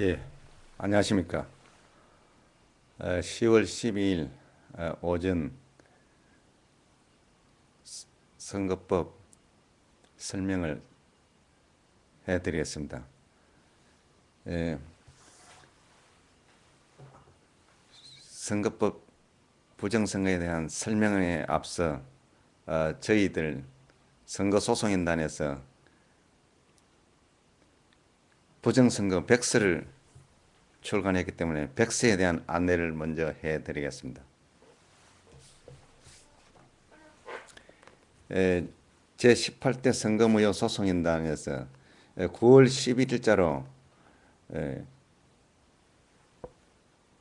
예, 안녕하십니까. 10월 12일 오전 선거법 설명을 해드리겠습니다. 예, 선거법 부정선거에 대한 설명에 앞서 저희들 선거소송인단에서 부정선거 백서를 출간했기 때문에 백서에 대한 안내를 먼저 해드리겠습니다. 제18대 선거무효 소송인단에서 9월 11일자로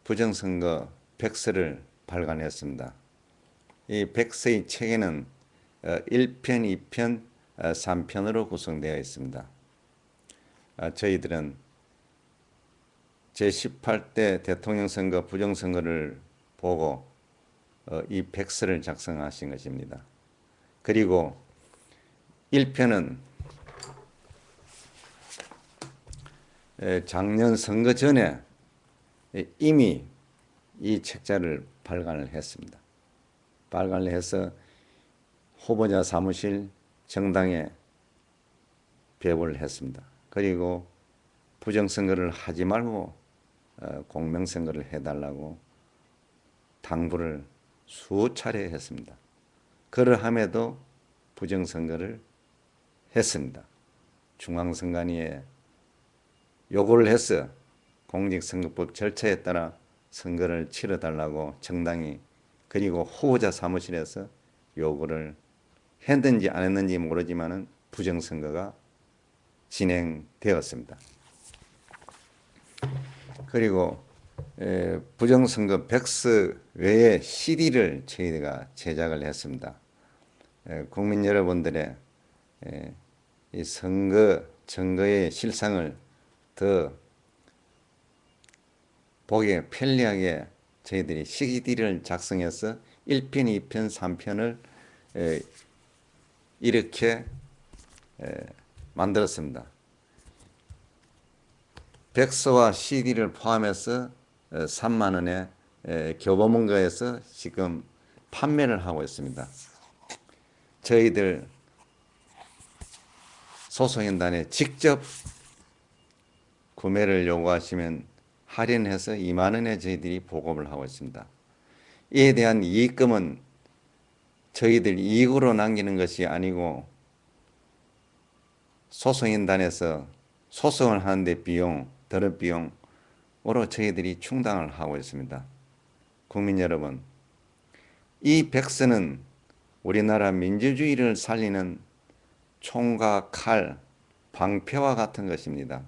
부정선거 백서를 발간했습니다. 이 백서의 체계는 1편, 2편, 3편으로 구성되어 있습니다. 저희들은 제18대 대통령 선거 부정선거를 보고 이 백서를 작성하신 것입니다. 그리고 1편은 작년 선거 전에 이미 이 책자를 발간을 했습니다. 발간을 해서 후보자 사무실 정당에 배부를 했습니다. 그리고 부정선거를 하지 말고 공명선거를 해달라고 당부를 수차례 했습니다. 그러함에도 부정선거를 했습니다. 중앙선관위에 요구를 해서 공직선거법 절차에 따라 선거를 치러달라고 정당이 그리고 후보자 사무실에서 요구를 했는지 안 했는지 모르지만 부정선거가 진행되었습니다. 그리고 부정선거 백서 외에 CD를 저희가 제작을 했습니다. 국민 여러분들의 이 선거 정거의 실상을 더 보기 편리하게 저희들이 CD를 작성해서 1편, 2편, 3편을 이렇게 만들었습니다. 백서와 CD를 포함해서 3만 원에 교보문고에서 지금 판매를 하고 있습니다. 저희들 소송인단에 직접 구매를 요구하시면 할인해서 2만 원에 저희들이 보급을 하고 있습니다. 이에 대한 이익금은 저희들 이익으로 남기는 것이 아니고 소송인단에서 소송을 하는데 비용, 드럽 비용으로 저희들이 충당을 하고 있습니다. 국민 여러분, 이 백서는 우리나라 민주주의를 살리는 총과 칼, 방패와 같은 것입니다.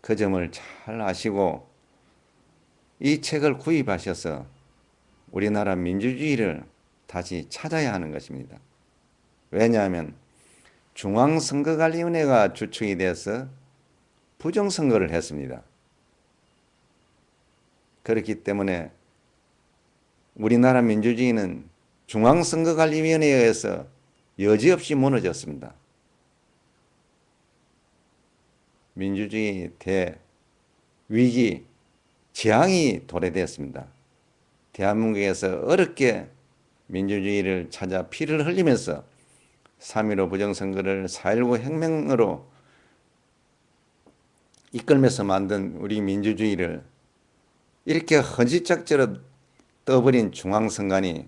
그 점을 잘 아시고 이 책을 구입하셔서 우리나라 민주주의를 다시 찾아야 하는 것입니다. 왜냐하면 중앙선거관리위원회가 주축이 돼서 부정선거를 했습니다. 그렇기 때문에 우리나라 민주주의는 중앙선거관리위원회에 의해서 여지없이 무너졌습니다. 민주주의 대위기, 재앙이 도래되었습니다. 대한민국에서 어렵게 민주주의를 찾아 피를 흘리면서 3.15 부정선거를 4.19 혁명으로 이끌면서 만든 우리 민주주의를 이렇게 헌시짝처럼 떠버린 중앙선관위에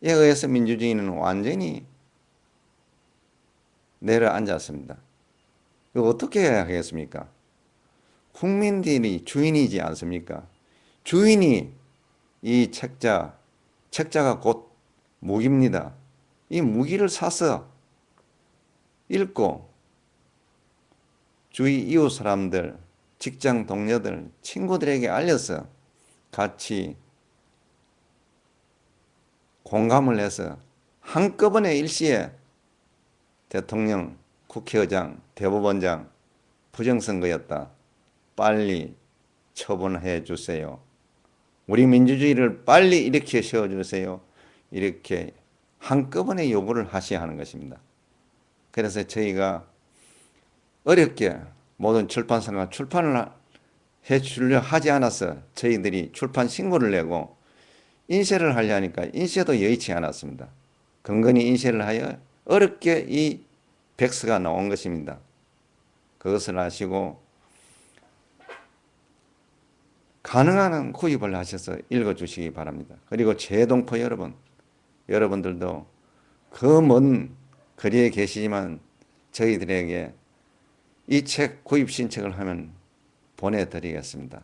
의해서 민주주의는 완전히 내려앉았습니다. 이거 어떻게 해야 하겠습니까? 국민들이 주인이지 않습니까? 주인이 이 책자가 곧 무기입니다. 이 무기를 사서 읽고 주위 이웃 사람들, 직장 동료들, 친구들에게 알려서 같이 공감을 해서 한꺼번에 일시에 대통령, 국회의장, 대법원장 부정선거였다. 빨리 처분해 주세요. 우리 민주주의를 빨리 일으켜 세워주세요. 이렇게 한꺼번에 요구를 하셔야 하는 것입니다. 그래서 저희가 어렵게 모든 출판사가 출판을 해주려 하지 않아서 저희들이 출판 신고를 내고 인쇄를 하려 하니까 인쇄도 여의치 않았습니다. 근근히 인쇄를 하여 어렵게 이 백서가 나온 것입니다. 그것을 아시고 가능한 한 구입을 하셔서 읽어주시기 바랍니다. 그리고 재동포 여러분들도 그 먼 거리에 계시지만 저희들에게 이 책 구입 신청을 하면 보내드리겠습니다.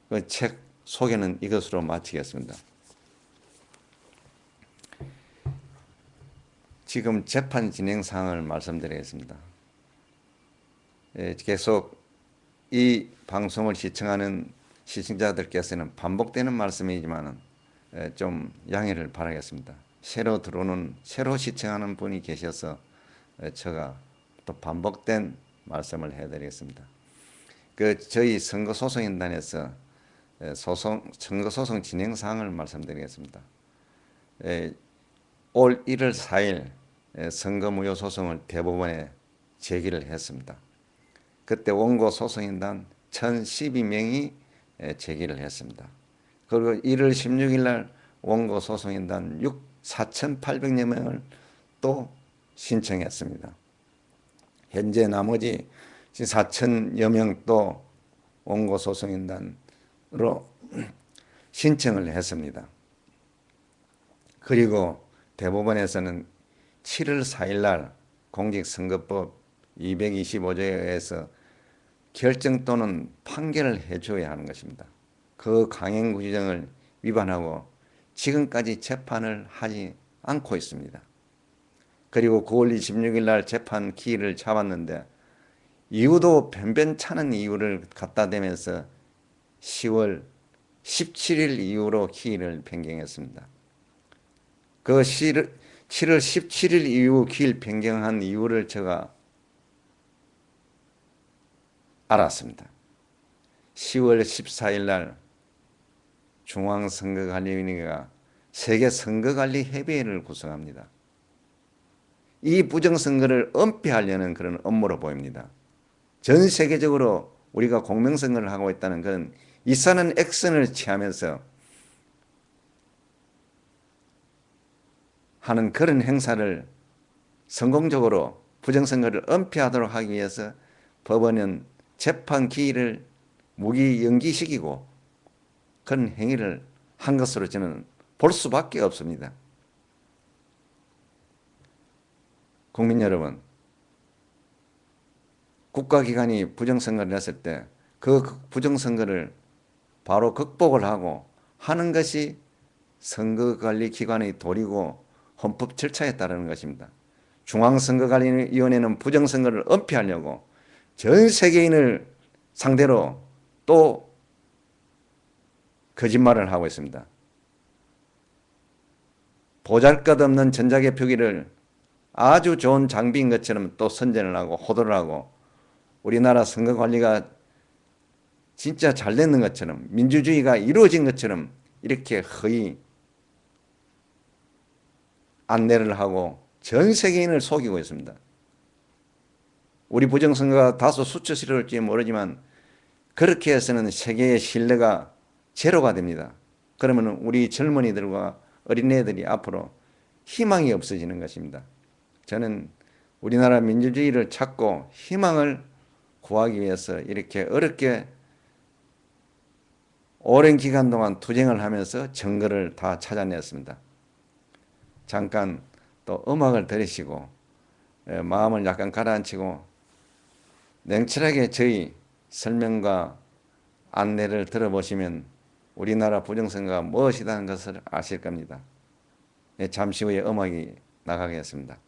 그 책 소개는 이것으로 마치겠습니다. 지금 재판 진행 사항을 말씀드리겠습니다. 계속 이 방송을 시청하는 시청자들께서는 반복되는 말씀이지만 좀 양해를 바라겠습니다. 새로 시청하는 분이 계셔서 제가 또 반복된 말씀을 해드리겠습니다. 저희 선거소송인단에서 선거소송 진행 사항을 말씀드리겠습니다. 올 1월 4일 선거무효 소송을 대법원에 제기를 했습니다. 그때 원고 소송인단 1012명이 제기를 했습니다. 그리고 1월 16일 날 원고 소송인단 4,800여 명을 또 신청했습니다. 현재 나머지 4,000여 명도 원고 소송인단으로 신청을 했습니다. 그리고 대법원에서는 7월 4일 날 공직선거법 225조에 의해서 결정 또는 판결을 해줘야 하는 것입니다. 그 강행 규정을 위반하고 지금까지 재판을 하지 않고 있습니다. 그리고 9월 26일 날 재판 기일을 잡았는데 이유도 변변찮은 이유를 갖다 대면서 10월 17일 이후로 기일을 변경했습니다. 그 7월 17일 이후 기일 변경한 이유를 제가 알았습니다. 10월 14일 날 중앙선거관리위원회가 세계선거관리협의회를 구성합니다. 이 부정선거를 은폐하려는 그런 업무로 보입니다. 전 세계적으로 우리가 공명선거를 하고 있다는 그런 이상한 액션을 취하면서 하는 그런 행사를 성공적으로 부정선거를 은폐하도록 하기 위해서 법원은 재판 기일을 무기 연기시키고 그런 행위를 한 것으로 저는 볼 수밖에 없습니다. 국민 여러분, 국가기관이 부정선거를 했을 때 그 부정선거를 바로 극복을 하고 하는 것이 선거관리기관의 도리고 헌법 절차에 따르는 것입니다. 중앙선거관리위원회는 부정선거를 은폐하려고 전 세계인을 상대로 또 거짓말을 하고 있습니다. 보잘것없는 전자개표기를 아주 좋은 장비인 것처럼 또 선전을 하고 호도를 하고 우리나라 선거관리가 진짜 잘 됐는 것처럼 민주주의가 이루어진 것처럼 이렇게 허위 안내를 하고 전 세계인을 속이고 있습니다. 우리 부정선거가 다소 수치스러울지 모르지만 그렇게 해서는 세계의 신뢰가 제로가 됩니다. 그러면 우리 젊은이들과 어린애들이 앞으로 희망이 없어지는 것입니다. 저는 우리나라 민주주의를 찾고 희망을 구하기 위해서 이렇게 어렵게 오랜 기간 동안 투쟁을 하면서 증거를 다 찾아냈습니다. 잠깐 또 음악을 들으시고 마음을 약간 가라앉히고 냉철하게 저희 설명과 안내를 들어보시면 우리나라 부정선거가 무엇이라는 것을 아실 겁니다. 잠시 후에 음악이 나가겠습니다.